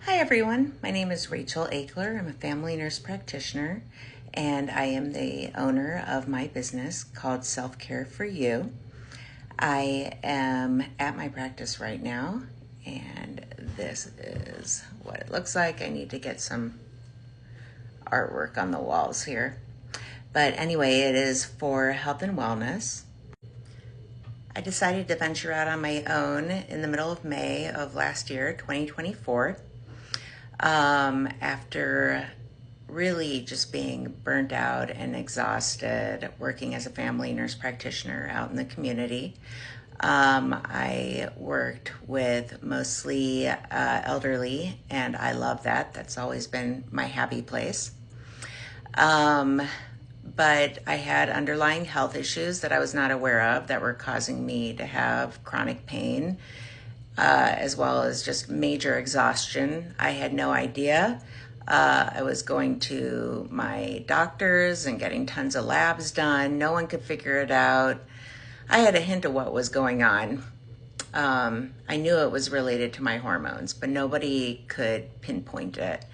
Hi everyone, my name is Rachel Aichler. I'm a family nurse practitioner and I am the owner of my business called Self Care for You. I am at my practice right now and this is what it looks like. I need to get some artwork on the walls here. But anyway, it is for health and wellness. I decided to venture out on my own in the middle of May of last year, 2024. After really just being burnt out and exhausted working as a family nurse practitioner out in the community. I worked with mostly elderly, and I love that. That's always been my happy place. But I had underlying health issues that I was not aware of that were causing me to have chronic pain, as well as just major exhaustion. I had no idea. I was going to my doctors and getting tons of labs done. No one could figure it out. I had a hint of what was going on. I knew it was related to my hormones, but nobody could pinpoint it.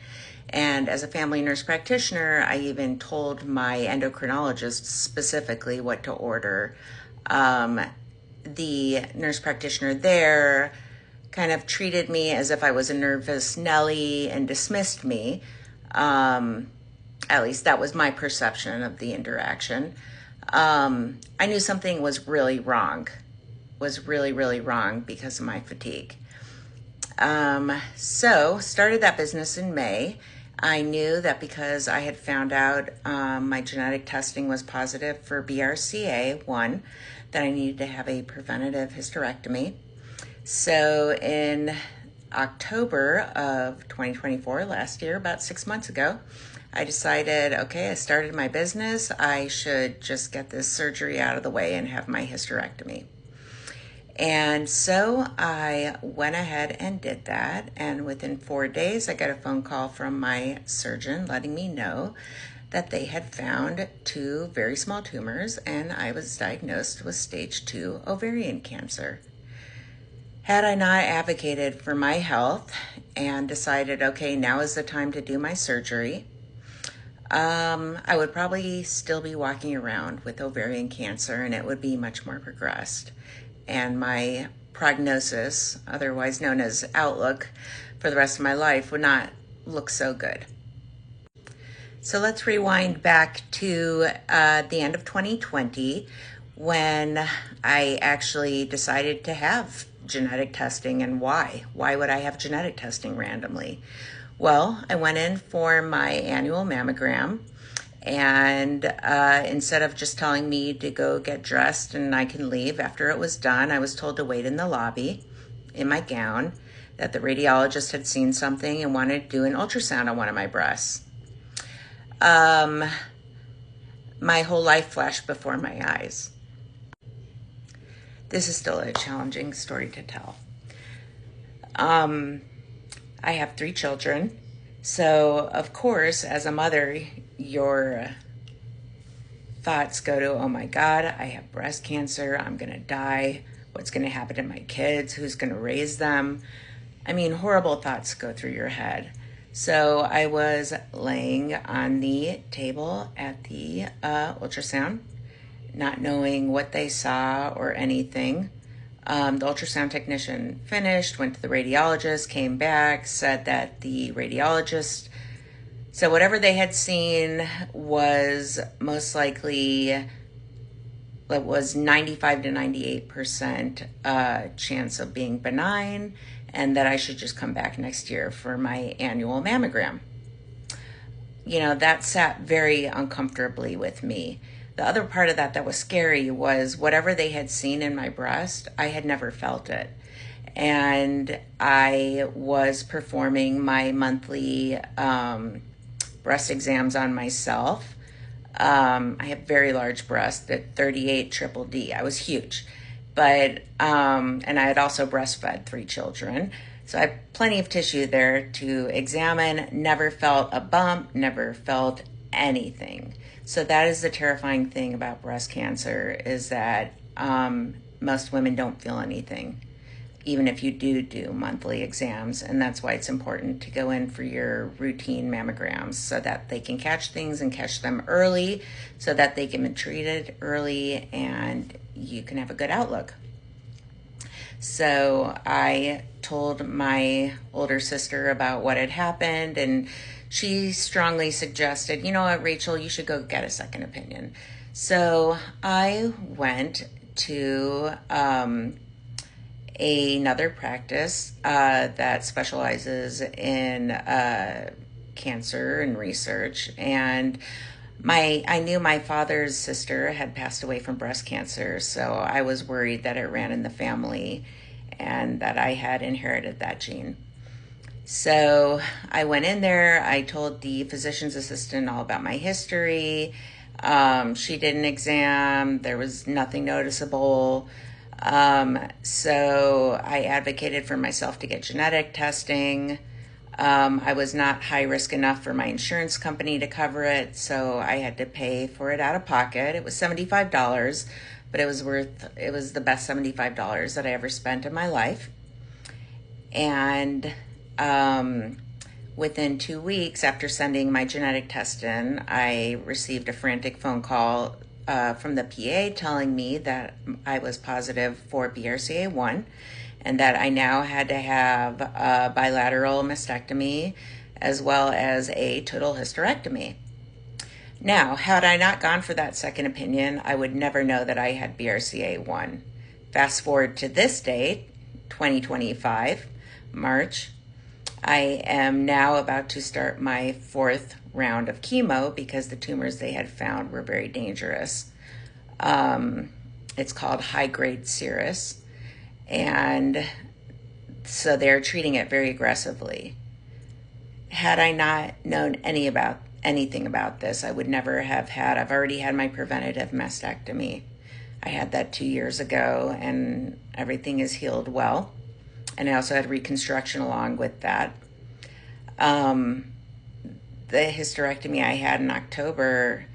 And as a family nurse practitioner, I even told my endocrinologist specifically what to order. The nurse practitioner there kind of treated me as if I was a nervous Nelly and dismissed me. At least that was my perception of the interaction. I knew something was really wrong, really wrong because of my fatigue. So started that business in May. I knew that because I had found out my genetic testing was positive for BRCA1, that I needed to have a preventative hysterectomy. So in October of 2024, last year, about 6 months ago, I decided, okay, I started my business. I should just get this surgery out of the way and have my hysterectomy. And so I went ahead and did that. And within 4 days, I got a phone call from my surgeon letting me know that they had found 2 very small tumors and I was diagnosed with stage 2 ovarian cancer. Had I not advocated for my health and decided, okay, now is the time to do my surgery, I would probably still be walking around with ovarian cancer and it would be much more progressed. And my prognosis, otherwise known as outlook, for the rest of my life would not look so good. So let's rewind back to the end of 2020 when I actually decided to have genetic testing. And why? Why would I have genetic testing randomly? Well, I went in for my annual mammogram, and instead of just telling me to go get dressed and I can leave after it was done, I was told to wait in the lobby in my gown, that the radiologist had seen something and wanted to do an ultrasound on one of my breasts. My whole life flashed before my eyes. This is still a challenging story to tell. I have 3 children. So, of course, as a mother, your thoughts go to, oh my God, I have breast cancer. I'm going to die. What's going to happen to my kids? Who's going to raise them? I mean, horrible thoughts go through your head. So I was laying on the table at the ultrasound, not knowing what they saw or anything. The ultrasound technician finished, went to the radiologist, came back, said that the radiologist said whatever they had seen was most likely, it was 95 to 98% chance of being benign, and that I should just come back next year for my annual mammogram. You know, that sat very uncomfortably with me. The other part of that was scary was whatever they had seen in my breast, I had never felt it. And I was performing my monthly breast exams on myself. I have very large breasts at 38 triple D. I was huge. But, and I had also breastfed 3 children. So I have plenty of tissue there to examine, never felt a bump, never felt anything. So that is the terrifying thing about breast cancer, is that most women don't feel anything. even if you do monthly exams. And that's why it's important to go in for your routine mammograms so that they can catch things and catch them early so that they can be treated early and you can have a good outlook. So I told my older sister about what had happened, and she strongly suggested, you know what, Rachel, you should go get a second opinion. So I went to another practice that specializes in cancer and research, and I knew my father's sister had passed away from breast cancer, so I was worried that it ran in the family and that I had inherited that gene. So I went in there, I told the physician's assistant all about my history. She did an exam, there was nothing noticeable. So I advocated for myself to get genetic testing. I was not high risk enough for my insurance company to cover it, so I had to pay for it out of pocket. It was $75, but it was the best $75 that I ever spent in my life. And within 2 weeks after sending my genetic test in, I received a frantic phone call from the PA telling me that I was positive for BRCA1 and that I now had to have a bilateral mastectomy as well as a total hysterectomy. Now, had I not gone for that second opinion, I would never know that I had BRCA1. Fast forward to this date, 2025, March, I am now about to start my 4th round of chemo because the tumors they had found were very dangerous. It's called high-grade serous, and so they're treating it very aggressively. Had I not known anything about this, I would never have I've already had my preventative mastectomy. I had that 2 years ago, and everything is healed well. And I also had reconstruction along with that. The hysterectomy I had in October,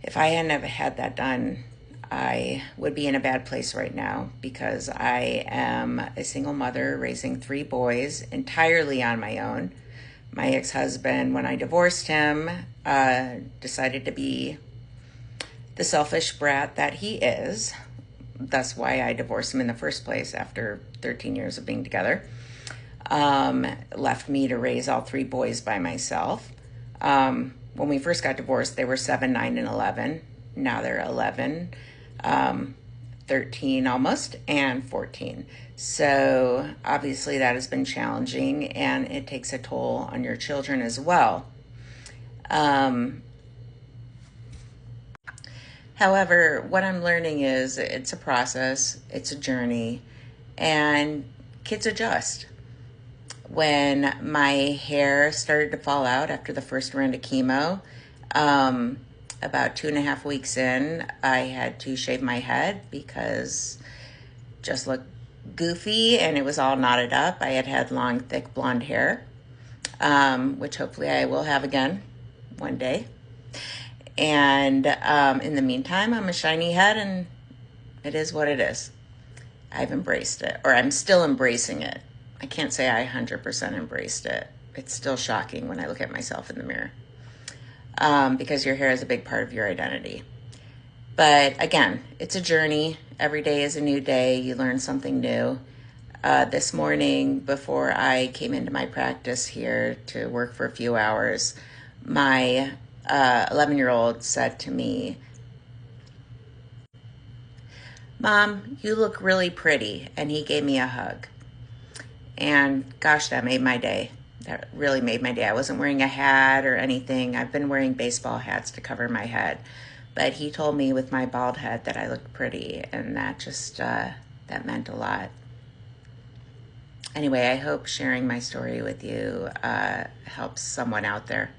if I hadn't ever had that done, I would be in a bad place right now because I am a single mother raising 3 boys entirely on my own. My ex-husband, when I divorced him, decided to be the selfish brat that he is. That's why I divorced him in the first place after 13 years of being together. Left me to raise all 3 boys by myself. When we first got divorced, they were 7, 9, and 11. Now they're 11, 13 almost, and 14. So obviously that has been challenging, and it takes a toll on your children as well. However, what I'm learning is it's a process, it's a journey, and kids adjust. When my hair started to fall out after the first round of chemo, about 2.5 weeks in, I had to shave my head because it just looked goofy and it was all knotted up. I had long, thick blonde hair, which hopefully I will have again one day. And in the meantime, I'm a shiny head, and it is what it is. I've embraced it, or I'm still embracing it. I can't say I 100% embraced it. It's still shocking when I look at myself in the mirror because your hair is a big part of your identity. But again, it's a journey. Every day is a new day. You learn something new. This morning, before I came into my practice here to work for a few hours, my 11-year-old said to me, "Mom, you look really pretty," and he gave me a hug. And gosh, that made my day. That really made my day. I wasn't wearing a hat or anything. I've been wearing baseball hats to cover my head. But he told me with my bald head that I looked pretty, and that just, that meant a lot. Anyway, I hope sharing my story with you helps someone out there.